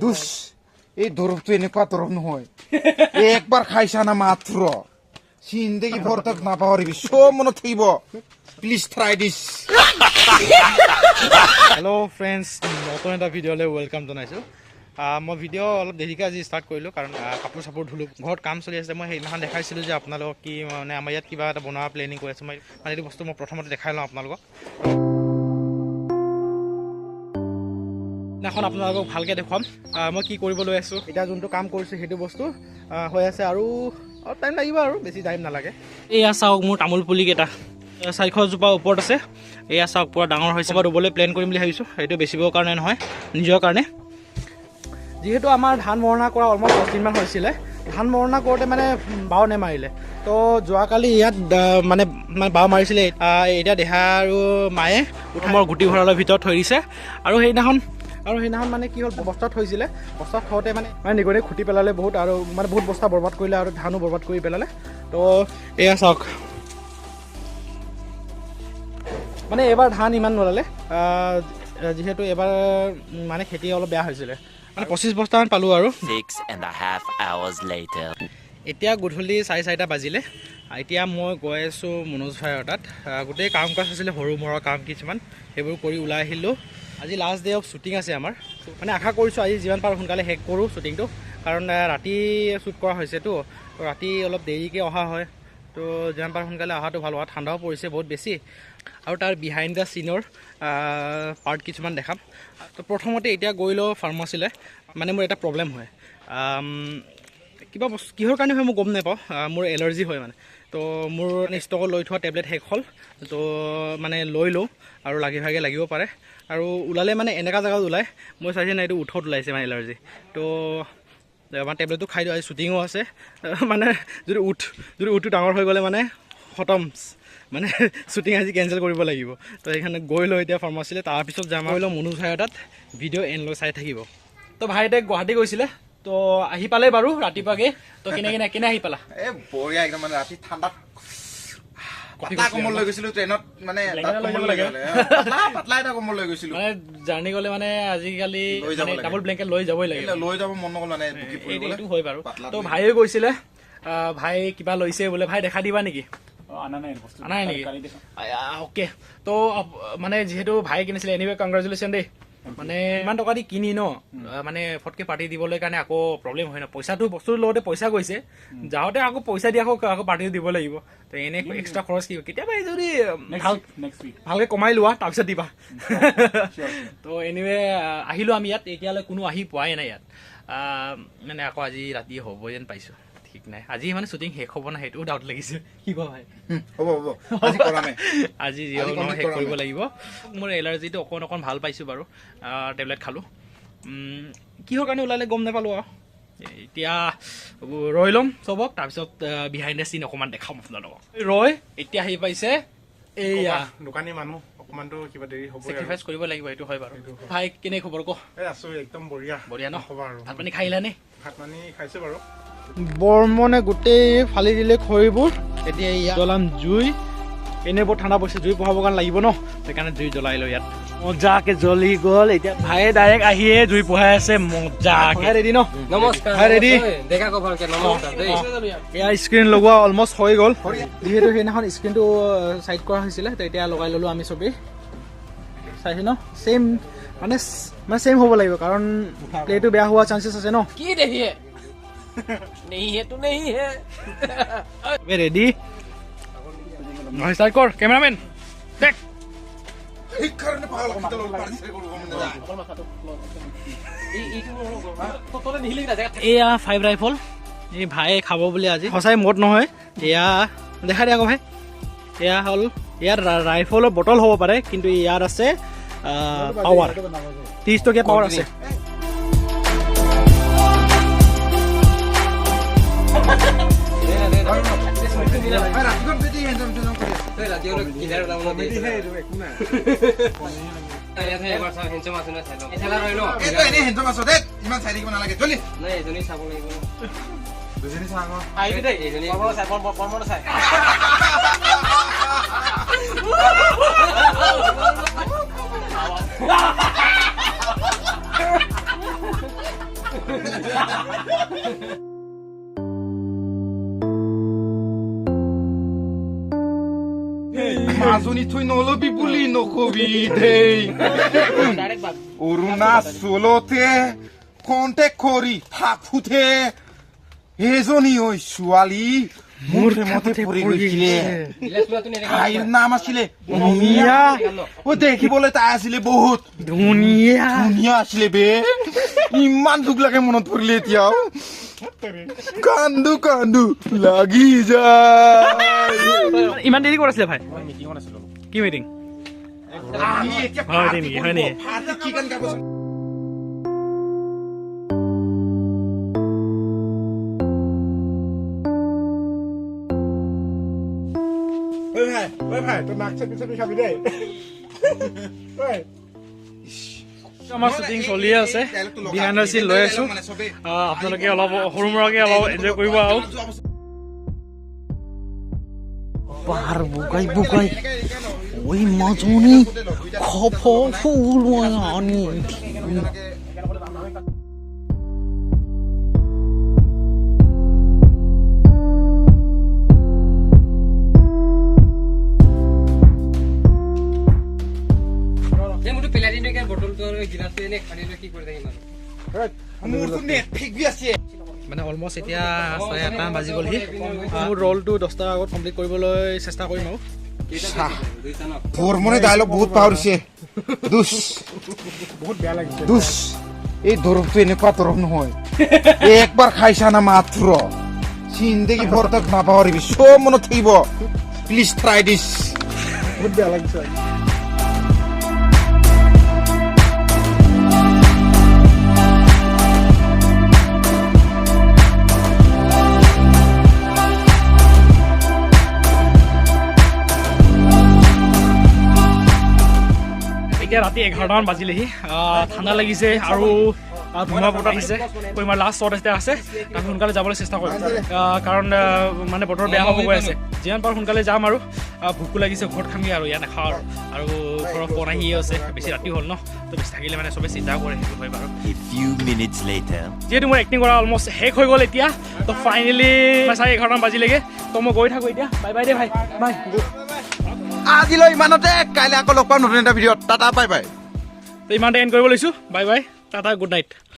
দুষ এই দৰবটো এনেকুৱা দৰব নহয় একবাৰ খাইছা না মাত্ৰ জিন্দগী ভৰ তক নাপাহৰিবি চব মনত থাকিব please try this hello' friends নতুন এটা ভিডিঅ'লৈ ৱেলকাম জনাইছোঁ মই ভিডিঅ' অলপ দেৰিকৈ আজি ষ্টাৰ্ট কৰিলোঁ কাৰণ কাপোৰ চাপোৰ ধুলোঁ ঘৰত কাম চলি আছে মই সেইদিনাখন দেখাইছিলোঁ যে আপোনালোকক কি মানে আমাৰ ইয়াত কিবা এটা বনোৱা প্লেনিং কৰি আছোঁ মই মানে এইটো বস্তু মই প্ৰথমতে দেখাই লওঁ আপোনালোকক সেইদিনাখন আপোনালোকক ভালকৈ দেখুৱাম মই কি কৰিব লৈ আছোঁ এতিয়া যোনটো কাম কৰিছোঁ সেইটো বস্তু হৈ আছে আৰু অলপ টাইম লাগিব আৰু বেছি টাইম নালাগে এয়া চাওক মোৰ তামোল পুলিকেইটা 400 জোপা ওপৰত আছে এয়া চাওক পুৰা ডাঙৰ হৈছে মই ৰুবলৈ প্লেন কৰিম বুলি ভাবিছোঁ সেইটো বেচিবৰ কাৰণে নহয় নিজৰ কাৰণে যিহেতু আমাৰ ধান মৰণা কৰা অলমষ্ট 10 দিনমান হৈছিলে ধান মৰণা কৰোঁতে মানে বাও নেমাৰিলে তো যোৱাকালি ইয়াত মানে বাও মাৰিছিলে এতিয়া দেহা আৰু মায়ে উঠামৰ গুটি ভঁৰালৰ ভিতৰত থৈ দিছে আৰু সেইদিনাখন মানে কি হ'ল বস্তাত থৈছিলে বস্তাত থওঁতে মানে নিগনি খুটি পেলালে বহুত আৰু মানে বহুত বস্তা বৰবাদ কৰিলে আৰু ধানো বৰবাদ কৰি পেলালে তো এয়া চাওক মানে এইবাৰ ধান ইমান নোলালে যিহেতু এবাৰ মানে খেতি অলপ বেয়া হৈছিলে মানে 25 বস্তামান পালোঁ আৰু 6.5 hours later এতিয়া গধূলি 4:30 বাজিলে এতিয়া মই গৈ আছোঁ মনোজ ভাইৰ তাত গোটেই কাম কাজ আছিলে সৰু মৰৰ কাম কিছুমান সেইবোৰ কৰি ওলাই আহিলোঁ আজি লাষ্ট ডে অফ শ্বুটিং আছে আমাৰ মানে আশা কৰিছোঁ আজি যিমান পাৰোঁ সোনকালে শেষ কৰোঁ শ্বুটিংটো কাৰণ ৰাতি শ্বুট কৰা হৈছেতো তো ৰাতি অলপ দেৰিকৈ অহা হয় তো যিমান পাৰোঁ সোনকালে অহাটো ভাল হোৱা ঠাণ্ডাও পৰিছে বহুত বেছি আৰু তাৰ বিহাইণ্ড দ্য চিনৰ পাৰ্ট কিছুমান দেখাম তো প্ৰথমতে এতিয়া গৈ লওঁ ফাৰ্মাচীলৈ মানে মোৰ এটা প্ৰব্লেম হয় কিবা বস্তু কিহৰ কাৰণে হয় মই গম নাপাওঁ মোৰ এলাৰ্জি হয় মানে তো মোৰ ষ্টকত লৈ থোৱা টেবলেট শেষ হ'ল তো মানে লৈ লওঁ আৰু লাগি ভাগে লাগিব পাৰে আৰু ওলালে মানে এনেকুৱা জেগাত ওলায় মই চাইছোঁ না এইটো উঠত ওলাইছে মানে এলাৰ্জি তো আমাৰ টেবলেটটো খাই দিওঁ আজি শ্বুটিঙো আছে মানে যদি উঠটো ডাঙৰ হৈ গ'লে মানে খতম মানে শ্বুটিং আজি কেঞ্চেল কৰিব লাগিব তো সেইকাৰণে গৈ লওঁ এতিয়া ফাৰ্মাচীলৈ তাৰপিছত যাম গৈ লওঁ মনোজ ভাইৰ তাত ভিডিঅ' এণ্ড লৈ চাই থাকিব তো ভাইতে গুৱাহাটী গৈছিলে তো আহি পালে বাৰু ৰাতিপুৱাকৈ তো কেনে আহি পালা এই বঢ়িয়া একদম মানে ৰাতি ঠাণ্ডাত পাতলা কম্বল লৈ গৈছিলোঁ ট্ৰেইনত মানে পাতলা এটা কম্বল লৈ গৈছিলোঁ মানে জাৰ্ণি গ'লে মানে আজিকালি ডাবল ব্লেংকেট লৈ যাবই লাগে লৈ যাব মন নগ'ল মানে এইটো হয় বাৰু তো ভাইও গৈছিলে ভাই কিবা লৈছে বোলে ভাই দেখা দিবা নেকি আনাই নেকি অ'কে তো মানে যিহেতু ভাই কিনিছিলে এনিৱে কংগ্ৰেচুলেশ্যন দেই মানে ইমান টকা দি কিনি ন মানে ফটকে পাৰ্টি দিবলৈ কাৰণে আকৌ প্ৰব্লেম হয় ন পইচাটো বস্তুৰ লগতে পইচা গৈছে যাওঁতে আকৌ পইচা দি আকৌ পাৰ্টি দিব লাগিব তো এনে এক্সট্ৰা খৰচ কি কেতিয়াবা যদি ভালকৈ কমাই লোৱা তাৰপিছত দিবা তো এনিৱে আহিলোঁ আমি ইয়াত এতিয়ালৈ কোনো আহি পোৱাই নাই ইয়াত মানে আকৌ আজি ৰাতি হ'ব যেন পাইছোঁ ঠিক নাই আজি মানে শ্বুটিং শেষ হ'ব না সেইটোও ডাউট লাগিছে কি কোৱা ভাই হ'ব আজি যি হ'ল শেষ কৰিব লাগিব মোৰ এলাৰ্জিটো অকণ ভাল পাইছোঁ বাৰু টেবলেট খালোঁ কিহৰ কাৰণে ওলালে গম নাপালোঁ আৰু এতিয়া ৰৈ ল'ম চবক তাৰপিছত বিহাইণ্ড দ্য চিন অকণমান দেখাম আপোনালোকক ৰৈ এতিয়া আহি পাইছে এইয়া দোকানী মানুহ অকমানটো কিবা দেৰি হ'ব চেক্ৰিফাইচ কৰিব লাগিব সেইটো হয় বাৰু ভাই কেনে খবৰ কওঁ আছো একদম বঢ়িয়া ন খবৰ আৰু ভাত পানী খাইলা নে ভাত পানী খাইছো বাৰু বৰ্মনে গোটেই ফালি দিলে খৰিবোৰ এতিয়া ইয়াত জ্বলাম জুই এনেই বৰ ঠাণ্ডা পৰিছে জুই পঢ়াবৰ কাৰণে লাগিব ন সেইকাৰণে জুই জ্বলাই লওঁ ইয়াত মজাকে জ্বলি গ'ল এতিয়া ভাইয়ে ডাইৰেক্ট আহিয়ে জুই পঢ়াই আছে মজাকে ৰেডি ন নমস্কাৰ ভাই ৰেডি দেখা কভাৰকে নমস্কাৰ দেই এয়া স্ক্ৰীণ লগোৱা অলমষ্ট হৈ গ'ল যিহেতু সেইদিনাখন স্ক্ৰীণটো চাইড কৰা হৈছিলে তো এতিয়া লগাই ল'লোঁ আমি চবেই চাইছে ন ছেইম মানে ছেইম হ'ব লাগিব কাৰণ প্লেটো বেয়া হোৱা চান্সেছ আছে ন কি দেখিয়ে नहीं है तो नहीं है ৰেডি ষ্টাৰ্ট কৰ কেমেৰামেন টেক সেইকাৰণে পাগল কথা লৈ পাৰিছে এয়া 5 ৰাইফল এই ভাই খাব বুলি আজি সঁচাই মদ নহয় এয়া দেখা দিয়া আকৌ ভাই এয়া হ'ল ইয়াত ৰাইফলৰ বটল হ'ব পাৰে কিন্তু ইয়াত আছে পাৱাৰ 30 টকীয়া পাৱাৰ আছে ইমান চাই থাকিব নালাগে জলি দুজনী চাওঁ মাজনী থৈ নলবি বুলি নকবি দেই অৰুণাচলতে কণ্টেক্ট কৰি থাকোঁতে এজনী ঐ ছোৱালী মোৰ প্ৰেমতে পৰি গৈছিলে তাইৰ নাম আছিলে মমিয়া ও দেখিবলৈ তাই আছিলে বহুত ধুনীয়া ধুনীয়া আছিলে বে ইমান দুখ লাগে মনত পৰিলে এতিয়াও কান্দো কান্দো লাগি যায় ইমান দেৰি ক'ত আছিলে ভাই মিটিঙত আছিলো কি মিটিং আমি এতিয়া হয় নেকি হয় নেকি পাৰ্টি কি গান গাব ঐ ভাই তই নাক চেপি চেপি খাবি দেই ঐ আমাৰ শ্বুটিং চলিয়ে আছে বিহাইণ্ড দ্য চিন লৈ আছো আপোনালোকে অলপ সৰু মূৰাকে অলপ এনজয় কৰিব আৰু বাৰ বুগাই বুগাই ওই মাজনী খপ ফুল আনি মোৰতো নেট ফিক আছে মানে অলমষ্ট এতিয়া 9:30 বাজি গ'লহি মোৰ ৰলটো 10টাৰ আগত কমপ্লিট কৰিবলৈ চেষ্টা কৰিম আৰু তোৰ মনে ডায়লগ বহুত পাহৰিছে দুষ বহুত বেয়া লাগিছে দুষ এই দৰৱটো এনেকুৱা দৰৱ নহয় একবাৰ খাইছা না মাত্ৰ জিন্দগী ভৰ তক নাপাহৰিবি চব মনত থাকিব প্লিজ ট্ৰাই দিছ বহুত বেয়া লাগিছে এতিয়া ৰাতি 11টামান বাজিলেহি ঠাণ্ডা লাগিছে আৰু ধুমুহা বতাহ দিছে আমাৰ লাষ্ট শ্বট এটা আছে আমি সোনকালে যাবলৈ চেষ্টা কৰিম কাৰণ মানে বতৰ বেয়া হ'ব গৈ আছে যিমান পাৰোঁ সোনকালে যাম আৰু ভোকো লাগিছে ঘৰত খামগৈ আৰু ইয়াত নাখাওঁ আৰু ঘৰত ফোন আহিয়ে আছে বেছি ৰাতি হ'ল ন তো বেছি থাকিলে মানে চবে চিন্তা কৰে সেইটো হয় বাৰু A few minutes later. যিহেতু মোৰ এক্টিং কৰা অলমষ্ট শেষ হৈ গ'ল এতিয়া তো ফাইনেলি 11:30 বাজিলেগে তো মই গৈ থাকোঁ এতিয়া বাই বাই দে ভাই বাই আজিলৈ ইমানতে কাইলৈ আকৌ লগ পাম নতুন এটা ভিডিঅ'ত টাটা বাই বাই তো ইমানতে এণ্ড কৰিব লৈছোঁ bye bye Tata good night